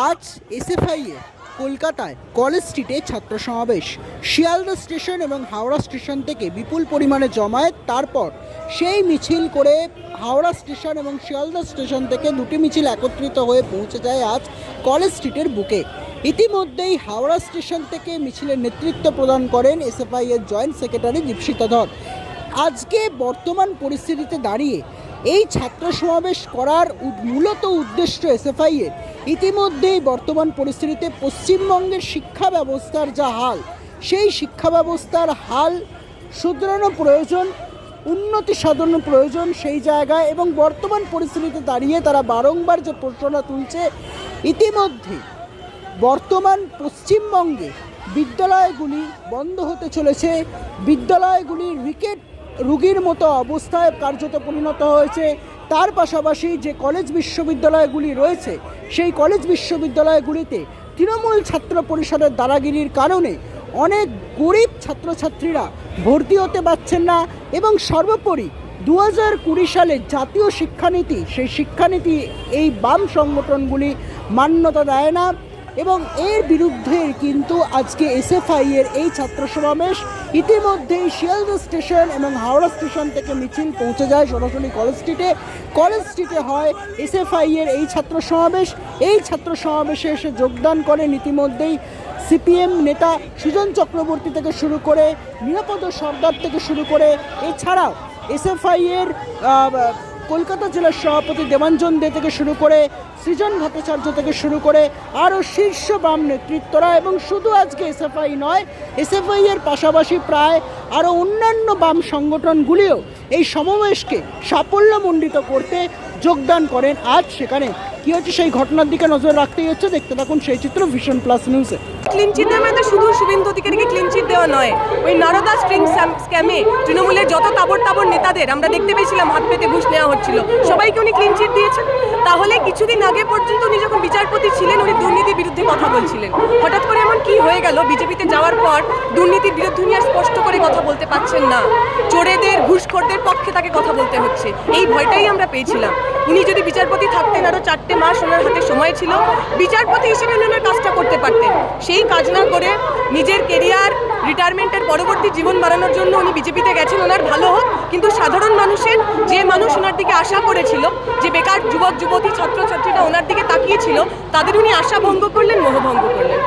আজ এসএফআই এর কলকাতায় কলেজ স্ট্রিটে ছাত্র সমাবেশ। শিয়ালদা স্টেশন এবং হাওড়া স্টেশন থেকে বিপুল পরিমাণে জমায়েত, তারপর সেই মিছিল করে হাওড়া স্টেশন এবং শিয়ালদা স্টেশন থেকে দুটি মিছিল একত্রিত হয়ে পৌঁছে যায় আজ কলেজ স্ট্রিটের বুকে। ইতিমধ্যেই হাওড়া স্টেশন থেকে মিছিলের নেতৃত্ব প্রদান করেন এসএফআই এর জয়েন্ট সেক্রেটারি দীপশিতা ধর। আজকে বর্তমান পরিস্থিতিতে দাঁড়িয়ে এই ছাত্র সমাবেশ করার মূলত উদ্দেশ্য এসএফআই এর ইতিমধ্যেই বর্তমান পরিস্থিতিতে পশ্চিমবঙ্গের শিক্ষা ব্যবস্থার যা হাল, সেই শিক্ষা ব্যবস্থার হাল শুধরানো প্রয়োজন, উন্নতি সাধনের প্রয়োজন সেই জায়গায়, এবং বর্তমান পরিস্থিতিতে দাঁড়িয়ে তারা বারংবার যে প্রশ্নটা তুলছে, ইতিমধ্যে বর্তমান পশ্চিমবঙ্গে বিদ্যালয়গুলি বন্ধ হতে চলেছে, বিদ্যালয়গুলি রিকেট রোগীর মতো অবস্থায় কার্যত পরিণত হয়েছে। তার পাশাপাশি যে কলেজ বিশ্ববিদ্যালয়গুলি রয়েছে, সেই কলেজ বিশ্ববিদ্যালয়গুলিতে তৃণমূল ছাত্র পরিষদের দাদাগিরির কারণে অনেক গরিব ছাত্রছাত্রীরা ভর্তি হতে পারছেন না, এবং সর্বোপরি 2020 সালে জাতীয় শিক্ষানীতি, সেই শিক্ষানীতি এই বাম সংগঠনগুলি মান্যতা দেয় না, এবং এর বিরুদ্ধে কিন্তু আজকে এসএফআই এর এই ছাত্র সমাবেশ। ইতিমধ্যেই শিয়ালদা স্টেশন এবং হাওড়া স্টেশন থেকে মিছিল পৌঁছে যায় সরাসরি কলেজ স্ট্রিটে। কলেজ স্ট্রিটে হয় এসএফআই এর এই ছাত্র সমাবেশ। এই ছাত্র সমাবেশে এসে যোগদান করেন ইতিমধ্যেই সিপিএম নেতা সুজন চক্রবর্তী থেকে শুরু করে নিরাপদ সর্দার থেকে শুরু করে, এছাড়াও এসএফআই এর কলকাতা জেলার সভাপতি দেবাঞ্জন দে থেকে শুরু করে সৃজন ভট্টাচার্য থেকে শুরু করে আরও শীর্ষ বাম নেতৃত্বরা, এবং শুধু আজকে এসএফআই নয়, এসএফআই এর পাশাপাশি প্রায় আরও অন্যান্য বাম সংগঠনগুলিও এই সমাবেশকে সাফল্যমণ্ডিত করতে যোগদান করেন আজ সেখানে। কী হচ্ছে সেই ঘটনার দিকে নজর রাখতেই হচ্ছে, দেখতে থাকুন সেই চিত্র ভিশন প্লাস নিউজে। ক্লিন চিট দেওয়া মানে শুধু শুভেন্দু অধিকারীকে ক্লিন চিট দেওয়া নয়, ওই নারদা স্ট্রিং স্ক্যামে তৃণমূলের যত তাবড় নেতাদের আমরা দেখতে পেয়েছিলাম হাত পেতে ঘুষ নেওয়া হচ্ছিল, সবাইকে উনি ক্লিন চিট দিয়েছেন। তাহলে কিছুদিন আগে পর্যন্ত উনি যখন বিচারপতি ছিলেন উনি দুর্নীতির বিরুদ্ধে কথা বলছিলেন, হঠাৎ করে এমন কি হয়ে গেল বিজেপিতে যাওয়ার পর দুর্নীতির বিরুদ্ধে উনি আর স্পষ্ট করে কথা বলতে পারছেন না, চোরেদের ঘুষখোরদের পক্ষে তাকে কথা বলতে হচ্ছে। এই ভয়টাই আমরা পেয়েছিলাম। উনি যদি বিচারপতি থাকতেন আরও 4টে মাস ওনার হাতে সময় ছিল, বিচারপতি হিসেবে উনি ওনার কাজটা করতে পারতেন। সেই কাজ না করে নিজের কেরিয়ার রিটায়ারমেন্টের পরবর্তী জীবন বাড়ানোর জন্য উনি বিজেপিতে গেছেন। ওনার ভালো হোক, কিন্তু সাধারণ মানুষের, যে মানুষ ওনার দিকে আশা করেছিল, যে বেকার যুবক যুবতী ছাত্রছাত্রীরা ওনার দিকে তাকিয়েছিল, তাদের উনি আশা ভঙ্গ করলেন, মোহভঙ্গ করলেন।